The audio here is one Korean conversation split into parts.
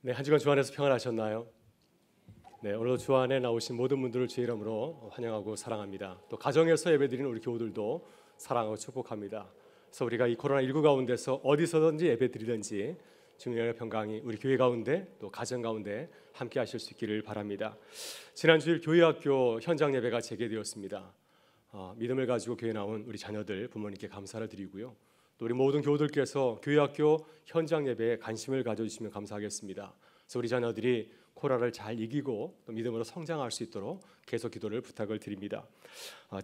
네, 한 주간 주 안에서 평안하셨나요? 네, 오늘도 주 안에 나오신 모든 분들을 주의 이름으로 환영하고 사랑합니다. 또 가정에서 예배드리는 우리 교우들도 사랑하고 축복합니다. 그래서 우리가 이 코로나19 가운데서 어디서든지 예배드리든지 주님의 평강이 우리 교회 가운데 또 가정 가운데 함께 하실 수 있기를 바랍니다. 지난 주일 교회학교 현장 예배가 재개되었습니다. 믿음을 가지고 교회 나온 우리 자녀들 부모님께 감사를 드리고요. 또 우리 모든 교우들께서 교회학교 현장 예배에 관심을 가져주시면 감사하겠습니다. 그래서 우리 자녀들이 코로나를 잘 이기고 또 믿음으로 성장할 수 있도록 계속 기도를 부탁을 드립니다.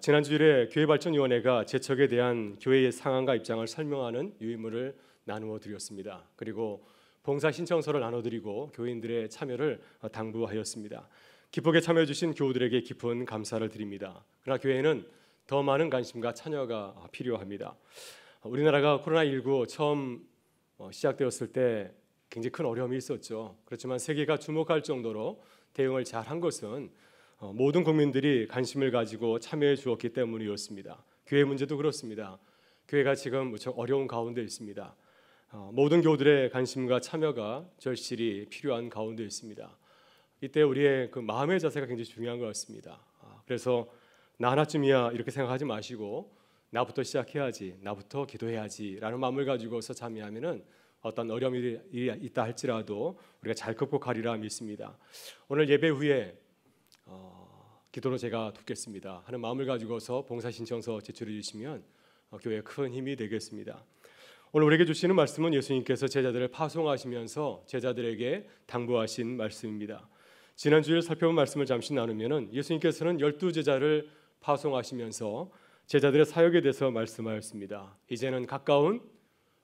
지난 주일에 교회발전위원회가 제척에 대한 교회의 상황과 입장을 설명하는 유인물을 나누어 드렸습니다. 그리고 봉사 신청서를 나눠드리고 교인들의 참여를 당부하였습니다. 기쁘게 참여해 주신 교우들에게 깊은 감사를 드립니다. 그러나 교회는 더 많은 관심과 참여가 필요합니다. 우리나라가 코로나19 처음 시작되었을 때 굉장히 큰 어려움이 있었죠. 그렇지만 세계가 주목할 정도로 대응을 잘한 것은 모든 국민들이 관심을 가지고 참여해 주었기 때문이었습니다. 교회 문제도 그렇습니다. 교회가 지금 무척 어려운 가운데 있습니다. 모든 교우들의 관심과 참여가 절실히 필요한 가운데 있습니다. 이때 우리의 그 마음의 자세가 굉장히 중요한 것 같습니다. 그래서 나 하나쯤이야 이렇게 생각하지 마시고 나부터 시작해야지, 나부터 기도해야지라는 마음을 가지고서 참여하면은 어떤 어려움이 있다 할지라도 우리가 잘 극복하리라 믿습니다. 오늘 예배 후에 기도로 제가 돕겠습니다 하는 마음을 가지고서 봉사 신청서 제출해 주시면 교회에 큰 힘이 되겠습니다. 오늘 우리에게 주시는 말씀은 예수님께서 제자들을 파송하시면서 제자들에게 당부하신 말씀입니다. 지난 주일 살펴본 말씀을 잠시 나누면은 예수님께서는 12제자를 파송하시면서 제자들의 사역에 대해서 말씀하였습니다. 이제는 가까운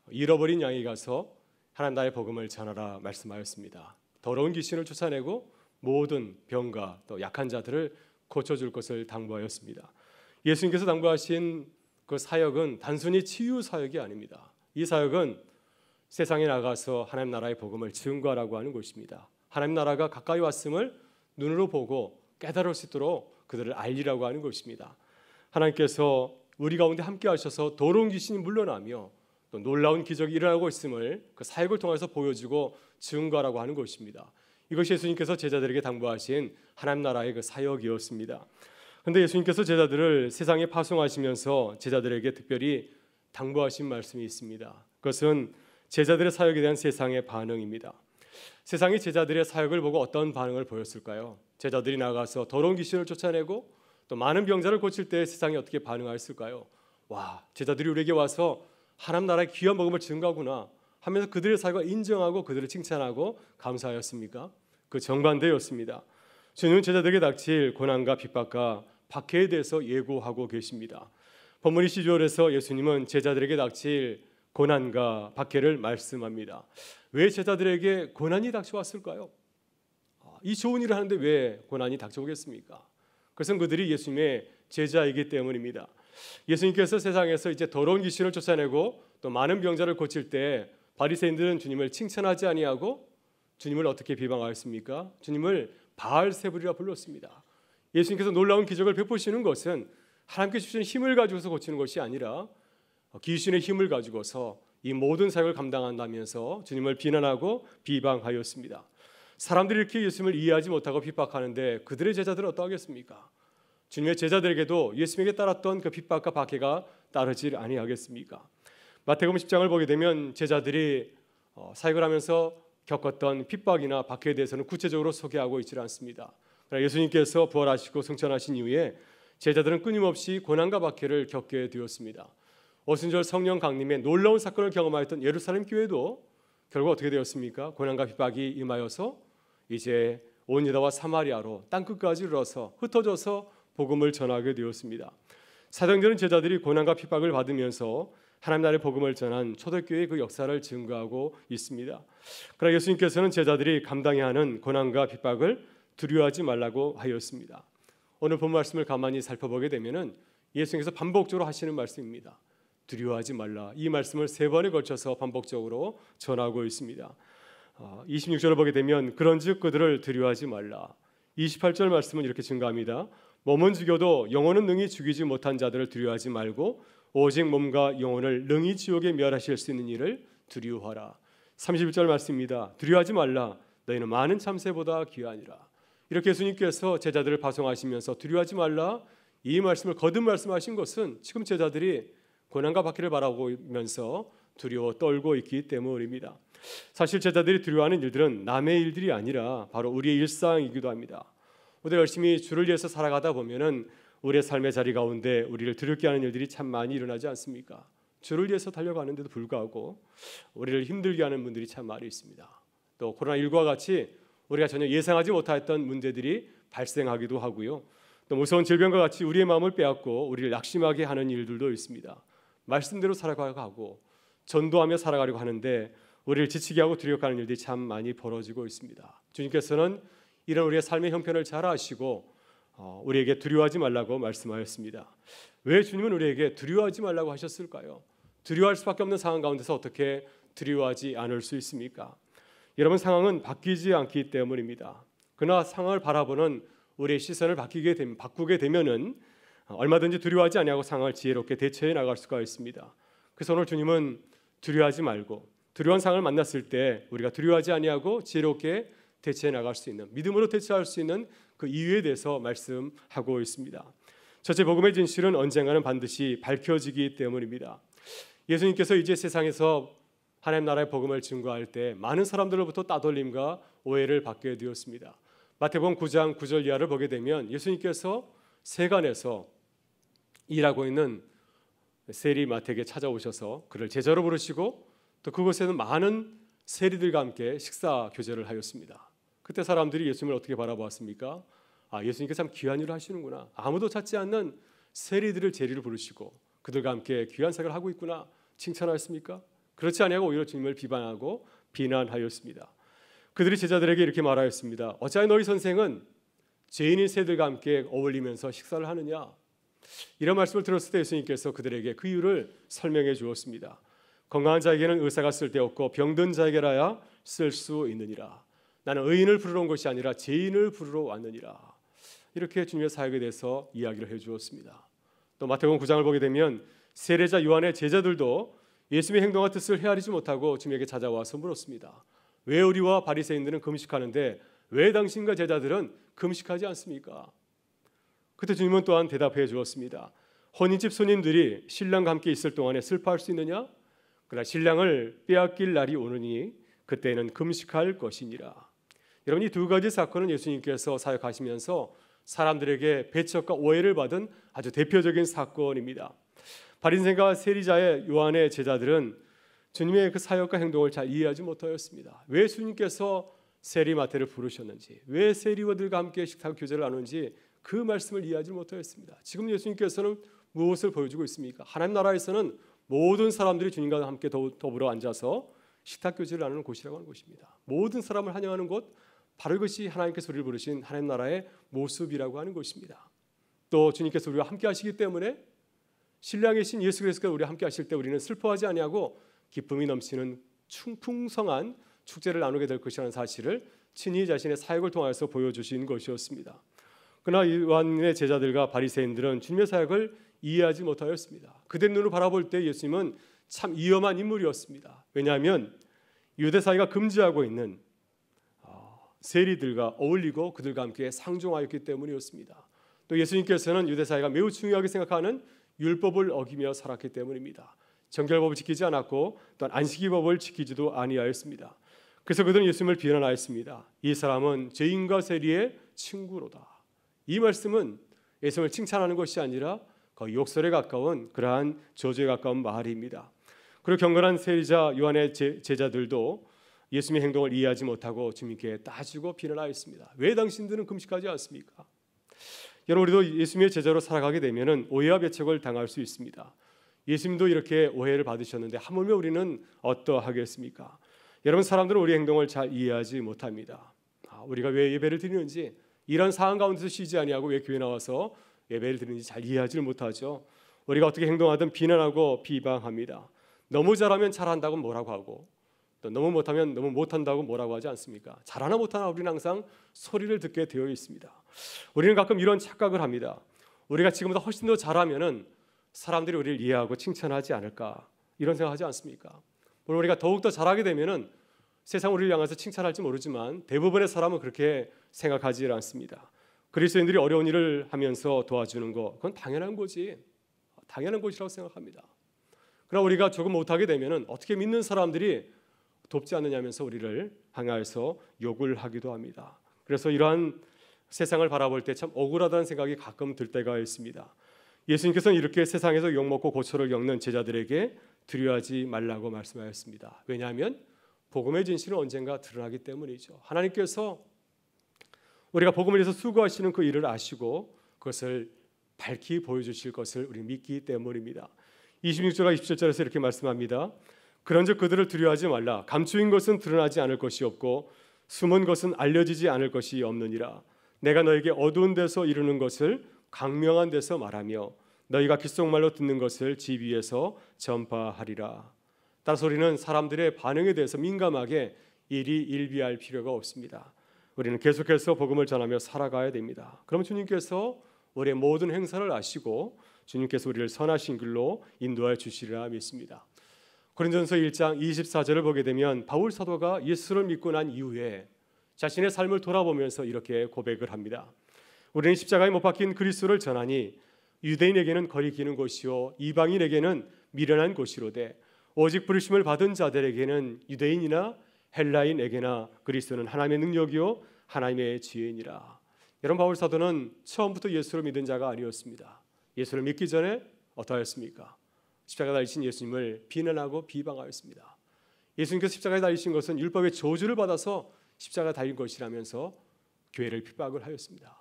잃어버린 양이 가서 하나님 나라의 복음을 전하라 말씀하였습니다. 더러운 귀신을 쫓아내고 모든 병과 또 약한 자들을 고쳐줄 것을 당부하였습니다. 예수님께서 당부하신 그 사역은 단순히 치유 사역이 아닙니다. 이 사역은 세상에 나가서 하나님 나라의 복음을 증거하라고 하는 것입니다. 하나님 나라가 가까이 왔음을 눈으로 보고 깨달을 수 있도록 그들을 알리라고 하는 것입니다. 하나님께서 우리 가운데 함께 하셔서 더러운 귀신이 물러나며 또 놀라운 기적이 일어나고 있음을 그 사역을 통해서 보여주고 증거하라고 하는 것입니다. 이것이 예수님께서 제자들에게 당부하신 하나님 나라의 그 사역이었습니다. 그런데 예수님께서 제자들을 세상에 파송하시면서 제자들에게 특별히 당부하신 말씀이 있습니다. 그것은 제자들의 사역에 대한 세상의 반응입니다. 세상이 제자들의 사역을 보고 어떤 반응을 보였을까요? 제자들이 나가서 더러운 귀신을 쫓아내고 또 많은 병자를 고칠 때 세상이 어떻게 반응했을까요? 와, 제자들이 우리에게 와서 하나님 나라의 귀한 복음을 증거하구나 하면서 그들의 사역을 인정하고 그들을 칭찬하고 감사하였습니까? 그 정반대였습니다. 주님은 제자들에게 닥칠 고난과 핍박과 박해에 대해서 예고하고 계십니다. 본문 12절에서 예수님은 제자들에게 닥칠 고난과 박해를 말씀합니다. 왜 제자들에게 고난이 닥쳐왔을까요? 이 좋은 일을 하는데 왜 고난이 닥쳐오겠습니까? 그것은 그들이 예수님의 제자이기 때문입니다. 예수님께서 세상에서 이제 더러운 귀신을 쫓아내고 또 많은 병자를 고칠 때 바리새인들은 주님을 칭찬하지 아니하고 주님을 어떻게 비방하였습니까? 주님을 바알세불이라 불렀습니다. 예수님께서 놀라운 기적을 베푸시는 것은 하나님께 주신 힘을 가지고서 고치는 것이 아니라 귀신의 힘을 가지고서 이 모든 사역을 감당한다면서 주님을 비난하고 비방하였습니다. 사람들이 이렇게 예수님을 이해하지 못하고 핍박하는데 그들의 제자들은 어떠하겠습니까? 주님의 제자들에게도 예수님에게 따랐던 그 핍박과 박해가 따르지 아니하겠습니까? 마태복음 10장을 보게 되면 제자들이 사역을 하면서 겪었던 핍박이나 박해에 대해서는 구체적으로 소개하고 있지 않습니다. 그러나 예수님께서 부활하시고 승천하신 이후에 제자들은 끊임없이 고난과 박해를 겪게 되었습니다. 오순절 성령 강림의 놀라운 사건을 경험하였던 예루살렘 교회도 결국 어떻게 되었습니까? 고난과 핍박이 임하여서 이제 온 유다와 사마리아로 땅끝까지 이르러서 흩어져서 복음을 전하게 되었습니다. 사도행전은 제자들이 고난과 핍박을 받으면서 하나님 나라의 복음을 전한 초대교회의 그 역사를 증거하고 있습니다. 그러나 예수님께서는 제자들이 감당해야 하는 고난과 핍박을 두려워하지 말라고 하였습니다. 오늘 본 말씀을 가만히 살펴보게 되면은 예수님께서 반복적으로 하시는 말씀입니다. 두려워하지 말라. 이 말씀을 3번에 걸쳐서 반복적으로 전하고 있습니다. 26절을 보게 되면 그런즉 그들을 두려워하지 말라. 28절 말씀은 이렇게 증가합니다. 몸은 죽여도 영혼은 능히 죽이지 못한 자들을 두려워하지 말고 오직 몸과 영혼을 능히 지옥에 멸하실 수 있는 이를 두려워하라. 31절 말씀입니다. 두려워하지 말라. 너희는 많은 참새보다 귀하니라. 이렇게 예수님께서 제자들을 파송하시면서 두려워하지 말라 이 말씀을 거듭 말씀하신 것은 지금 제자들이 고난과 박해를 바라보면서 두려워 떨고 있기 때문입니다. 사실 제자들이 두려워하는 일들은 남의 일들이 아니라 바로 우리의 일상이기도 합니다. 오늘 열심히 주를 위해서 살아가다 보면은 우리의 삶의 자리 가운데 우리를 두렵게 하는 일들이 참 많이 일어나지 않습니까? 주를 위해서 달려가는데도 불구하고 우리를 힘들게 하는 분들이 참 많이 있습니다. 또 코로나19와 같이 우리가 전혀 예상하지 못했던 문제들이 발생하기도 하고요. 또 무서운 질병과 같이 우리의 마음을 빼앗고 우리를 낙심하게 하는 일들도 있습니다. 말씀대로 살아가려고 하고 전도하며 살아가려고 하는데 우리를 지치게 하고 두렵게 하는 일들이 참 많이 벌어지고 있습니다. 주님께서는 이런 우리의 삶의 형편을 잘 아시고 우리에게 두려워하지 말라고 말씀하였습니다. 왜 주님은 우리에게 두려워하지 말라고 하셨을까요? 두려워할 수밖에 없는 상황 가운데서 어떻게 두려워하지 않을 수 있습니까? 여러분, 상황은 바뀌지 않기 때문입니다. 그러나 상황을 바라보는 우리의 시선을 바꾸게 되면은 얼마든지 두려워하지 아니하고 상황을 지혜롭게 대처해 나갈 수가 있습니다. 그래서 오늘 주님은 두려워하지 말고 두려운 상황을 만났을 때 우리가 두려워하지 아니하고 지혜롭게 대처해 나갈 수 있는, 믿음으로 대처할 수 있는 그 이유에 대해서 말씀하고 있습니다. 첫째, 복음의 진실은 언젠가는 반드시 밝혀지기 때문입니다. 예수님께서 이제 세상에서 하나님 나라의 복음을 증거할 때 많은 사람들로부터 따돌림과 오해를 받게 되었습니다. 마태복음 9장 9절 이하를 보게 되면 예수님께서 세간에서 일하고 있는 세리 마태에게 찾아오셔서 그를 제자로 부르시고 또 그곳에는 많은 세리들과 함께 식사 교제를 하였습니다. 그때 사람들이 예수님을 어떻게 바라보았습니까? 예수님께서 참 귀한 일을 하시는구나. 아무도 찾지 않는 세리들을 제리로 부르시고 그들과 함께 귀한 생활을 하고 있구나 칭찬하였습니까? 그렇지 아니하고 오히려 주님을 비방하고 비난하였습니다. 그들이 제자들에게 이렇게 말하였습니다. 어찌하여 너희 선생은 죄인인 새들과 함께 어울리면서 식사를 하느냐? 이런 말씀을 들었을 때 예수님께서 그들에게 그 이유를 설명해 주었습니다. 건강한 자에게는 의사가 쓸데없고 병든 자에게라야 쓸 수 있느니라. 나는 의인을 부르러 온 것이 아니라 죄인을 부르러 왔느니라. 이렇게 주님의 사역에 대해서 이야기를 해 주었습니다. 또 마태복음 9장을 보게 되면 세례자 요한의 제자들도 예수님의 행동과 뜻을 헤아리지 못하고 주님에게 찾아와서 물었습니다. 왜 우리와 바리새인들은 금식하는데 왜 당신과 제자들은 금식하지 않습니까? 그때 주님은 또한 대답해 주었습니다. 혼인집 손님들이 신랑과 함께 있을 동안에 슬퍼할 수 있느냐? 그러나 신랑을 빼앗길 날이 오느니 그때는 금식할 것이니라. 여러분, 이 두 가지 사건은 예수님께서 사역하시면서 사람들에게 배척과 오해를 받은 아주 대표적인 사건입니다. 바리새인과 세리자의 요한의 제자들은 주님의 그 사역과 행동을 잘 이해하지 못하였습니다. 왜 주님께서 세리 마태를 부르셨는지, 왜 세리와들과 함께 식사 교제를 나누는지 그 말씀을 이해하지 못하였습니다. 지금 예수님께서는 무엇을 보여주고 있습니까? 하나님 나라에서는 모든 사람들이 주님과 함께 더불어 앉아서 식탁 교제를 나누는 곳이라고 하는 것입니다. 모든 사람을 환영하는 곳, 바로 이것이 하나님께서 우리를 부르신 하나님 나라의 모습이라고 하는 것입니다. 또 주님께서 우리와 함께 하시기 때문에 신랑이신 예수 그리스도가 우리와 함께 하실 때 우리는 슬퍼하지 아니하고 기쁨이 넘치는 풍성한 축제를 나누게 될 것이라는 사실을 친히 자신의 사역을 통해서 보여주신 것이었습니다. 그러나 요한의 제자들과 바리새인들은 주님의 사역을 이해하지 못하였습니다. 그들 눈으로 바라볼 때 예수님은 참 위험한 인물이었습니다. 왜냐하면 유대 사회가 금지하고 있는 세리들과 어울리고 그들과 함께 상종하였기 때문이었습니다. 또 예수님께서는 유대 사회가 매우 중요하게 생각하는 율법을 어기며 살았기 때문입니다. 정결법을 지키지 않았고 또한 안식일법을 지키지도 아니하였습니다. 그래서 그들은 예수님을 비난하였습니다. 이 사람은 죄인과 세리의 친구로다. 이 말씀은 예수님을 칭찬하는 것이 아니라 거의 욕설에 가까운 그러한 저주에 가까운 말입니다. 그리고 경건한 세리자 요한의 제자들도 예수님의 행동을 이해하지 못하고 주님께 따지고 비난하였습니다. 왜 당신들은 금식하지 않습니까? 여러분, 우리도 예수님의 제자로 살아가게 되면 오해와 배척을 당할 수 있습니다. 예수님도 이렇게 오해를 받으셨는데 하물며 우리는 어떠하겠습니까? 여러분, 사람들은 우리의 행동을 잘 이해하지 못합니다. 우리가 왜 예배를 드리는지, 이런 상황 가운데서 쉬지 아니하고 왜 교회 나와서 예배를 드리는지 잘 이해하지 못하죠. 우리가 어떻게 행동하든 비난하고 비방합니다. 너무 잘하면 잘한다고 뭐라고 하고 또 너무 못하면 너무 못한다고 뭐라고 하지 않습니까? 잘하나 못하나 우리는 항상 소리를 듣게 되어 있습니다. 우리는 가끔 이런 착각을 합니다. 우리가 지금보다 훨씬 더 잘하면은 사람들이 우리를 이해하고 칭찬하지 않을까, 이런 생각하지 않습니까? 물론 우리가 더욱더 잘하게 되면은 세상 우리를 향해서 칭찬할지 모르지만 대부분의 사람은 그렇게 생각하지 않습니다. 그리스도인들이 어려운 일을 하면서 도와주는 거, 그건 당연한 거지, 당연한 것이라고 생각합니다. 그러나 우리가 조금 못하게 되면 어떻게 믿는 사람들이 돕지 않느냐면서 우리를 향해서 욕을 하기도 합니다. 그래서 이러한 세상을 바라볼 때 참 억울하다는 생각이 가끔 들 때가 있습니다. 예수님께서는 이렇게 세상에서 욕먹고 고초를 겪는 제자들에게 두려워하지 말라고 말씀하셨습니다. 왜냐하면 복음의 진실은 언젠가 드러나기 때문이죠. 하나님께서 우리가 복음을 위해서 수고하시는 그 일을 아시고 그것을 밝히 보여주실 것을 우리 믿기 때문입니다. 26절과 27절에서 이렇게 말씀합니다. 그런즉 그들을 두려워하지 말라. 감추인 것은 드러나지 않을 것이 없고 숨은 것은 알려지지 않을 것이 없느니라. 내가 너에게 어두운 데서 이루는 것을 강명한 데서 말하며 너희가 귓속말로 듣는 것을 집 위에서 전파하리라. 따라서 우리는 사람들의 반응에 대해서 민감하게 일희일비할 필요가 없습니다. 우리는 계속해서 복음을 전하며 살아가야 됩니다. 그럼 주님께서 우리의 모든 행사를 아시고 주님께서 우리를 선하신 길로 인도하여 주시리라 믿습니다. 고린도전서 1장 24절을 보게 되면 바울 사도가 예수를 믿고 난 이후에 자신의 삶을 돌아보면서 이렇게 고백을 합니다. 우리는 십자가에 못 박힌 그리스도를 전하니 유대인에게는 거리끼는 곳이요 이방인에게는 미련한 곳이로되 오직 부르심을 받은 자들에게는 유대인이나 헬라인에게나 그리스도는 하나님의 능력이요 하나님의 지혜니라. 여러분, 바울 사도는 처음부터 예수를 믿은 자가 아니었습니다. 예수를 믿기 전에 어떠하였습니까? 십자가에 달리신 예수님을 비난하고 비방하였습니다. 예수님께서 십자가에 달리신 것은 율법의 저주를 받아서 십자가에 달린 것이라면서 교회를 핍박을 하였습니다.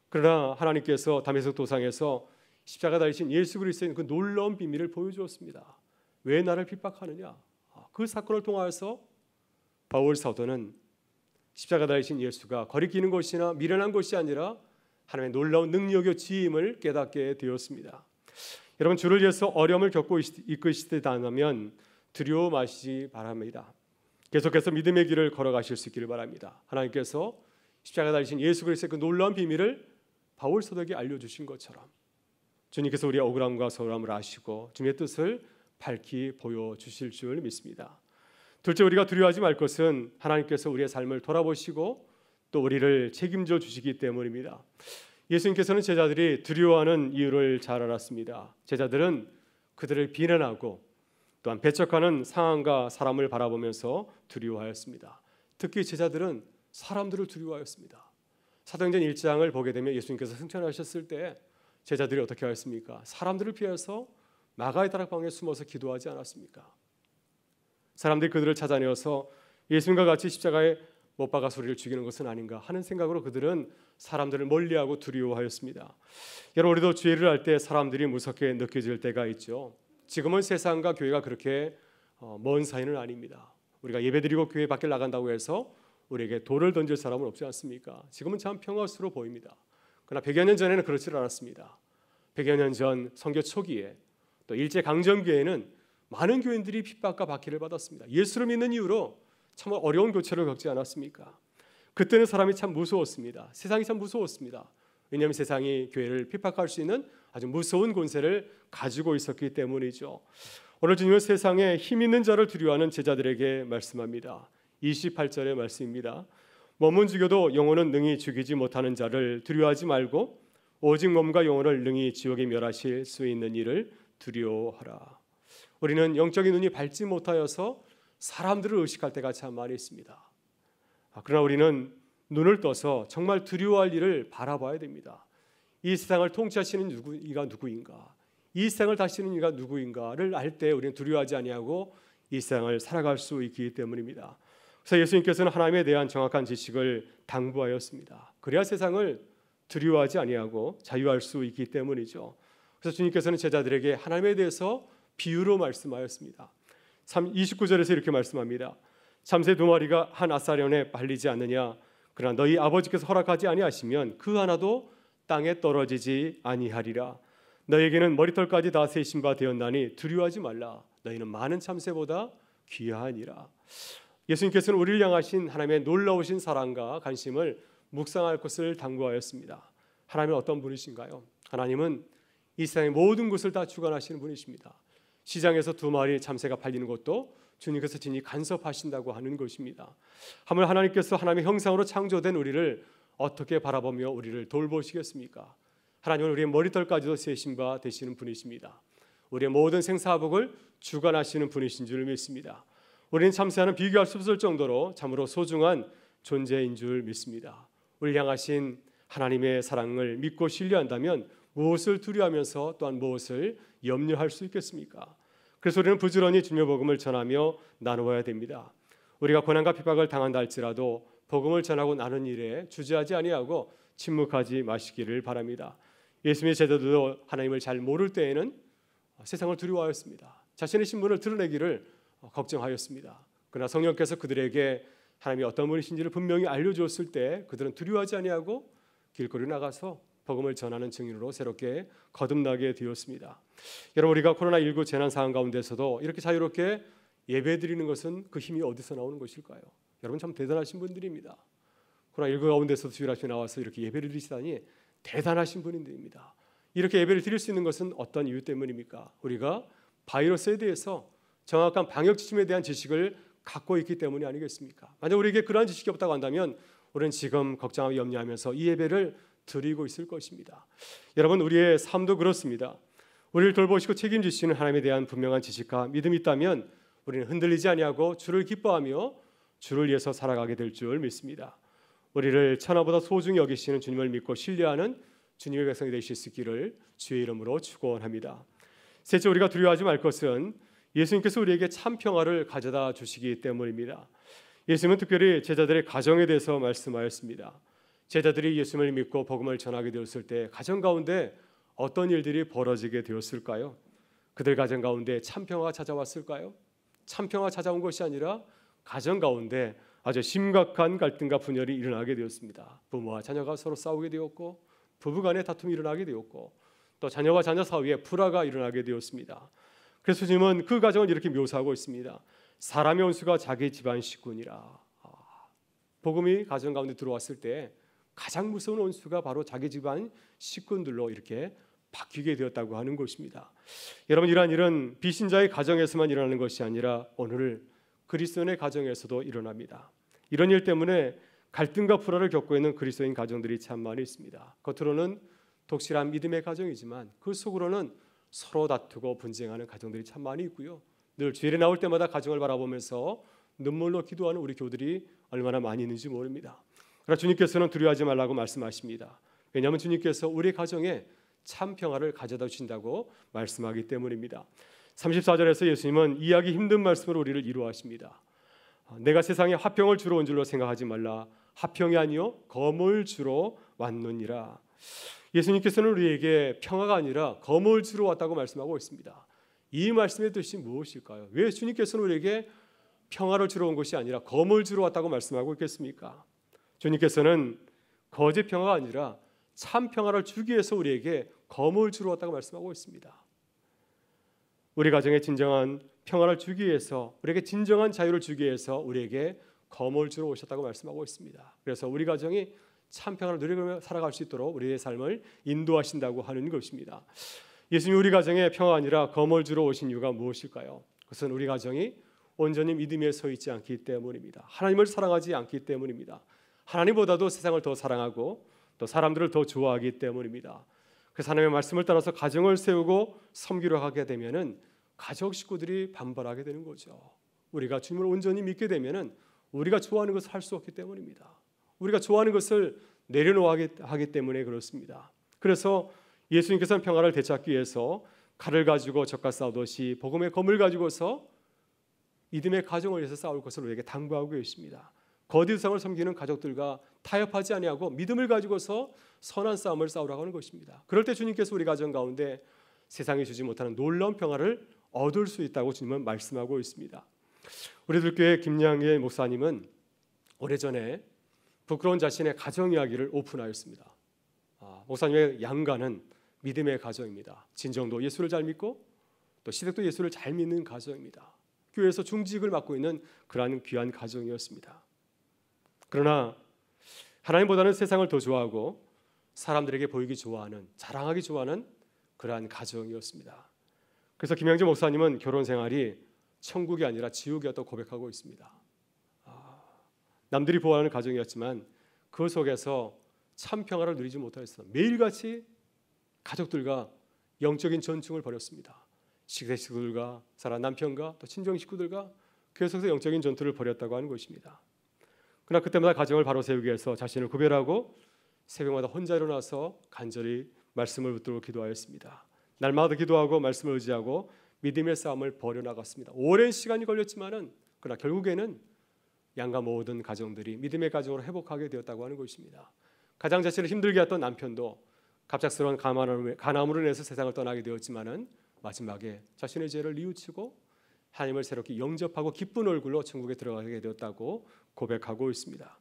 그러나 하나님께서 다메섹 도상에서 십자가에 달리신 예수 그리스도의 그 놀라운 비밀을 보여주었습니다. 왜 나를 핍박하느냐? 그 사건을 통하여서 바울 사도는 십자가에 달리신 예수가 거리끼는 것이나 미련한 것이 아니라 하나님의 놀라운 능력의 지임을 깨닫게 되었습니다. 여러분, 주를 위해서 어려움을 겪고 있으시다면 두려워 마시지 바랍니다. 계속해서 믿음의 길을 걸어가실 수 있기를 바랍니다. 하나님께서 십자가에 달리신 예수 그리스도의 그 놀라운 비밀을 바울 사도에게 알려주신 것처럼 주님께서 우리의 억울함과 서울함을 아시고 주님의 뜻을 밝히 보여주실 줄 믿습니다. 둘째, 우리가 두려워하지 말 것은 하나님께서 우리의 삶을 돌아보시고 또 우리를 책임져 주시기 때문입니다. 예수님께서는 제자들이 두려워하는 이유를 잘 알았습니다. 제자들은 그들을 비난하고 또한 배척하는 상황과 사람을 바라보면서 두려워하였습니다. 특히 제자들은 사람들을 두려워하였습니다. 사도행전 1장을 보게 되면 예수님께서 승천하셨을 때 제자들이 어떻게 하였습니까? 사람들을 피해서 마가의 다락방에 숨어서 기도하지 않았습니까? 사람들이 그들을 찾아내어서 예수님과 같이 십자가에 못 박아서 우리를 죽이는 것은 아닌가 하는 생각으로 그들은 사람들을 멀리하고 두려워하였습니다. 여러분, 우리도 죄를 할 때 사람들이 무섭게 느껴질 때가 있죠. 지금은 세상과 교회가 그렇게 먼 사이는 아닙니다. 우리가 예배드리고 교회 밖에 나간다고 해서 우리에게 돌을 던질 사람은 없지 않습니까? 지금은 참 평화스러워 보입니다. 그러나 100여 년 전에는 그렇지 않았습니다. 100여 년 전 선교 초기에 또 일제강점기에는 많은 교인들이 핍박과 박해를 받았습니다. 예수를 믿는 이유로 참 어려운 교체를 겪지 않았습니까? 그때는 사람이 참 무서웠습니다. 세상이 참 무서웠습니다. 왜냐하면 세상이 교회를 핍박할 수 있는 아주 무서운 권세를 가지고 있었기 때문이죠. 오늘 주님은 세상에 힘 있는 자를 두려워하는 제자들에게 말씀합니다. 28절의 말씀입니다. 몸은 죽여도 영혼은 능히 죽이지 못하는 자를 두려워하지 말고 오직 몸과 영혼을 능히 지옥에 멸하실 수 있는 이를 두려워하라. 우리는 영적인 눈이 밝지 못하여서 사람들을 의식할 때가 참 많이 있습니다. 그러나 우리는 눈을 떠서 정말 두려워할 일을 바라봐야 됩니다. 이 세상을 통치하시는 이가 누구인가, 이 세상을 다스리는 이가 누구인가를 알 때 우리는 두려워하지 아니하고 이 세상을 살아갈 수 있기 때문입니다. 그래서 예수님께서는 하나님에 대한 정확한 지식을 당부하였습니다. 그래야 세상을 두려워하지 아니하고 자유할 수 있기 때문이죠. 그래서 주님께서는 제자들에게 하나님에 대해서 비유로 말씀하였습니다. 29절에서 이렇게 말씀합니다. 참새 두 마리가 한 아사련에 발리지 않느냐? 그러나 너희 아버지께서 허락하지 아니하시면 그 하나도 땅에 떨어지지 아니하리라. 너에게는 머리털까지 다 세신 바 되었나니 두려워하지 말라. 너희는 많은 참새보다 귀하니라. 예수님께서는 우리를 향하신 하나님의 놀라우신 사랑과 관심을 묵상할 것을 당부하였습니다. 하나님은 어떤 분이신가요? 하나님은 이 세상의 모든 것을 다 주관하시는 분이십니다. 시장에서 두 마리 참새가 팔리는 것도 주님께서 진히 간섭하신다고 하는 것입니다. 하물 하나님께서 하나님의 형상으로 창조된 우리를 어떻게 바라보며 우리를 돌보시겠습니까? 하나님은 우리의 머리털까지도 세신 바 되시는 분이십니다. 우리의 모든 생사복을 주관하시는 분이신 줄 믿습니다. 우리는 참새와는 비교할 수 없을 정도로 참으로 소중한 존재인 줄 믿습니다. 우리를 향하신 하나님의 사랑을 믿고 신뢰한다면 무엇을 두려워하면서 또한 무엇을 염려할 수 있겠습니까? 그래서 우리는 부지런히 주님의 복음을 전하며 나누어야 됩니다. 우리가 고난과 핍박을 당한다 할지라도 복음을 전하고 나눈 일에 주저하지 아니하고 침묵하지 마시기를 바랍니다. 예수님의 제자들도 하나님을 잘 모를 때에는 세상을 두려워하였습니다. 자신의 신분을 드러내기를 걱정하였습니다. 그러나 성령께서 그들에게 하나님이 어떤 분이신지를 분명히 알려주었을 때 그들은 두려워하지 아니하고 길거리 나가서 복음을 전하는 증인으로 새롭게 거듭나게 되었습니다. 여러분, 우리가 코로나19 재난 상황 가운데서도 이렇게 자유롭게 예배드리는 것은 그 힘이 어디서 나오는 것일까요? 여러분 참 대단하신 분들입니다. 코로나19 가운데서도 주일 아침에 나와서 이렇게 예배를 드리시다니 대단하신 분들입니다. 이렇게 예배를 드릴 수 있는 것은 어떤 이유 때문입니까? 우리가 바이러스에 대해서 정확한 방역 지침에 대한 지식을 갖고 있기 때문이 아니겠습니까? 만약 우리에게 그러한 지식이 없다고 한다면 우리는 지금 걱정하고 염려하면서 이 예배를 드리고 있을 것입니다. 여러분, 우리의 삶도 그렇습니다. 우리를 돌보시고 책임지시는 하나님에 대한 분명한 지식과 믿음이 있다면 우리는 흔들리지 아니하고 주를 기뻐하며 주를 위해서 살아가게 될 줄 믿습니다. 우리를 천하보다 소중히 여기시는 주님을 믿고 신뢰하는 주님의 백성이 되실 수 있기를 주의 이름으로 축원합니다. 셋째, 우리가 두려워하지 말 것은 예수님께서 우리에게 참 평화를 가져다 주시기 때문입니다. 예수님은 특별히 제자들의 가정에 대해서 말씀하였습니다. 제자들이 예수님을 믿고 복음을 전하게 되었을 때 가정 가운데 어떤 일들이 벌어지게 되었을까요? 그들 가정 가운데 참 평화가 찾아왔을까요? 참 평화가 찾아온 것이 아니라 가정 가운데 아주 심각한 갈등과 분열이 일어나게 되었습니다. 부모와 자녀가 서로 싸우게 되었고 부부간의 다툼이 일어나게 되었고 또 자녀와 자녀 사이에 불화가 일어나게 되었습니다. 그래서 주님은 그 가정을 이렇게 묘사하고 있습니다. 사람의 원수가 자기 집안 식구니라. 복음이 가정 가운데 들어왔을 때 가장 무서운 원수가 바로 자기 집안 식구들로 이렇게 바뀌게 되었다고 하는 것입니다. 여러분, 이러한 일은 비신자의 가정에서만 일어나는 것이 아니라 오늘 그리스도인의 가정에서도 일어납니다. 이런 일 때문에 갈등과 불화를 겪고 있는 그리스도인 가정들이 참 많이 있습니다. 겉으로는 독실한 믿음의 가정이지만 그 속으로는 서로 다투고 분쟁하는 가정들이 참 많이 있고요. 늘 주일에 나올 때마다 가정을 바라보면서 눈물로 기도하는 우리 교우들이 얼마나 많이 있는지 모릅니다. 그러나 주님께서는 두려워하지 말라고 말씀하십니다. 왜냐하면 주님께서 우리 가정에 참 평화를 가져다 주신다고 말씀하기 때문입니다. 34절에서 예수님은 이해하기 힘든 말씀으로 우리를 위로하십니다. 내가 세상에 화평을 주러 온 줄로 생각하지 말라. 화평이 아니요 검을 주러 왔느니라. 예수님께서는 우리에게 평화가 아니라 검을 주러 왔다고 말씀하고 있습니다. 이 말씀의 뜻이 무엇일까요? 왜 주님께서는 우리에게 평화를 주러 온 것이 아니라 검을 주러 왔다고 말씀하고 있겠습니까? 주님께서는 거짓 평화가 아니라 참 평화를 주기 위해서 우리에게 검을 주러 왔다고 말씀하고 있습니다. 우리 가정에 진정한 평화를 주기 위해서, 우리에게 진정한 자유를 주기 위해서 우리에게 검을 주러 오셨다고 말씀하고 있습니다. 그래서 우리 가정이 참 평화를 누리며 살아갈 수 있도록 우리의 삶을 인도하신다고 하는 것입니다. 예수님 우리 가정에 평화가 아니라 검을 주러 오신 이유가 무엇일까요? 그것은 우리 가정이 온전히 믿음에 서 있지 않기 때문입니다. 하나님을 사랑하지 않기 때문입니다. 하나님보다도 세상을 더 사랑하고 또 사람들을 더 좋아하기 때문입니다. 그래서 하나님의 말씀을 따라서 가정을 세우고 섬기려 하게 되면은 가족 식구들이 반발하게 되는 거죠. 우리가 주님을 온전히 믿게 되면은 우리가 좋아하는 것을 할 수 없기 때문입니다. 우리가 좋아하는 것을 내려놓게 하기 때문에 그렇습니다. 그래서 예수님께서는 평화를 되찾기 위해서 칼을 가지고 적과 싸우듯이 복음의 검을 가지고서 믿음의 가정을 위해서 싸울 것을 우리에게 당부하고 계십니다. 거짓상을 섬기는 가족들과 타협하지 아니하고 믿음을 가지고서 선한 싸움을 싸우라고 하는 것입니다. 그럴 때 주님께서 우리 가정 가운데 세상이 주지 못하는 놀라운 평화를 얻을 수 있다고 주님은 말씀하고 있습니다. 우리들 교회 김양일 목사님은 오래전에 부끄러운 자신의 가정 이야기를 오픈하였습니다. 목사님의 양가는 믿음의 가정입니다. 진정도 예수를 잘 믿고 또 시댁도 예수를 잘 믿는 가정입니다. 교회에서 중직을 맡고 있는 그러한 귀한 가정이었습니다. 그러나 하나님보다는 세상을 더 좋아하고 사람들에게 보이기 좋아하는, 자랑하기 좋아하는 그러한 가정이었습니다. 그래서 김양재 목사님은 결혼 생활이 천국이 아니라 지옥이었다고 고백하고 있습니다. 남들이 보호하는 가정이었지만 그 속에서 참 평화를 누리지 못하였어. 매일같이 가족들과 영적인 전충을 벌였습니다. 식구들과 사랑 남편과 또 친정 식구들과 계속해서 영적인 전투를 벌였다고 하는 것입니다. 그러나 그때마다 가정을 바로 세우기 위해서 자신을 구별하고 새벽마다 혼자 일어나서 간절히 말씀을 붙들고 기도하였습니다. 날마다 기도하고 말씀을 의지하고 믿음의 싸움을 벌여나갔습니다. 오랜 시간이 걸렸지만은 그러나 결국에는 양가 모든 가정들이 믿음의 가정으로 회복하게 되었다고 하는 것입니다. 가장 자신을 힘들게 했던 남편도 갑작스러운 가난으로 인해서 세상을 떠나게 되었지만은 마지막에 자신의 죄를 뉘우치고 하나님을 새롭게 영접하고 기쁜 얼굴로 천국에 들어가게 되었다고 고백하고 있습니다.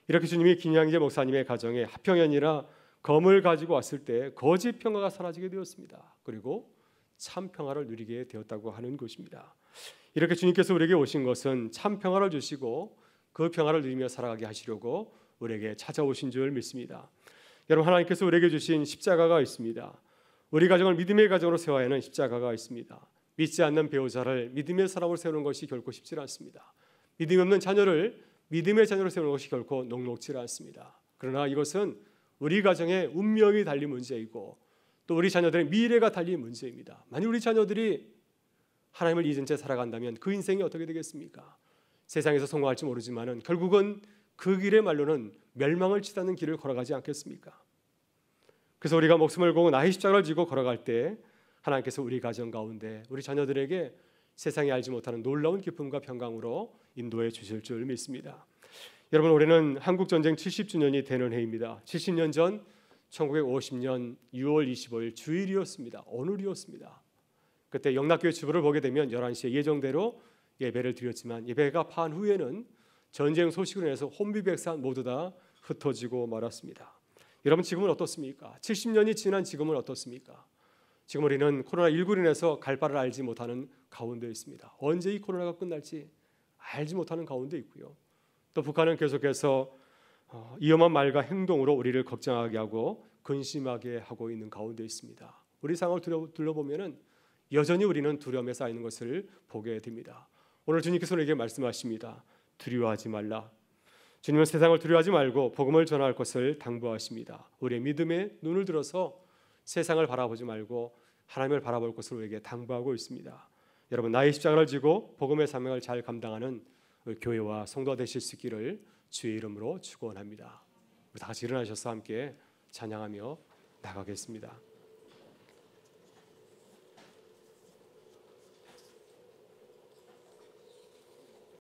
이렇게 주님이 김양재 목사님의 가정에 화평이 아니라 검을 가지고 왔을 때 거짓 평화가 사라지게 되었습니다. 그리고 참 평화를 누리게 되었다고 하는 것입니다. 이렇게 주님께서 우리에게 오신 것은 참 평화를 주시고 그 평화를 누리며 살아가게 하시려고 우리에게 찾아오신 줄 믿습니다. 여러분, 하나님께서 우리에게 주신 십자가가 있습니다. 우리 가정을 믿음의 가정으로 세워야 하는 십자가가 있습니다. 믿지 않는 배우자를 믿음의 사람으로 세우는 것이 결코 쉽지 않습니다. 믿음이 없는 자녀를 믿음의 자녀로 세우는 것이 결코 녹록지 않습니다. 그러나 이것은 우리 가정의 운명이 달린 문제이고 또 우리 자녀들의 미래가 달린 문제입니다. 만약 우리 자녀들이 하나님을 잊은 채 살아간다면 그 인생이 어떻게 되겠습니까? 세상에서 성공할지 모르지만은 결국은 그 길의 말로는 멸망을 치닫는 길을 걸어가지 않겠습니까? 그래서 우리가 목숨을 걸고 나의 십자가를 지고 걸어갈 때 하나님께서 우리 가정 가운데 우리 자녀들에게 세상이 알지 못하는 놀라운 기쁨과 평강으로 인도해 주실 줄 믿습니다. 여러분, 올해는 한국전쟁 70주년이 되는 해입니다. 70년 전 1950년 6월 25일 주일이었습니다. 오늘이었습니다. 그때 영락교회 주보를 보게 되면 11시에 예정대로 예배를 드렸지만 예배가 파한 후에는 전쟁 소식으로 인해서 혼비백산 모두 다 흩어지고 말았습니다. 여러분, 지금은 어떻습니까? 70년이 지난 지금은 어떻습니까? 지금 우리는 코로나19로 인해서 갈 바를 알지 못하는 가운데 있습니다. 언제 이 코로나가 끝날지 알지 못하는 가운데 있고요. 또 북한은 계속해서 위험한 말과 행동으로 우리를 걱정하게 하고 근심하게 하고 있는 가운데 있습니다. 우리 상황을 둘러보면은 여전히 우리는 두려움에 쌓이는 것을 보게 됩니다. 오늘 주님께서 우리에게 말씀하십니다. 두려워하지 말라. 주님은 세상을 두려워하지 말고 복음을 전할 것을 당부하십니다. 우리의 믿음에 눈을 들어서 세상을 바라보지 말고 하나님을 바라볼 것을 우리에게 당부하고 있습니다. 여러분, 나의 십자가를 지고 복음의 사명을 잘 감당하는 교회와 성도가 되실 수 있기를 주의 이름으로 축원합니다. 우리 다 같이 일어나셔서 함께 찬양하며 나가겠습니다.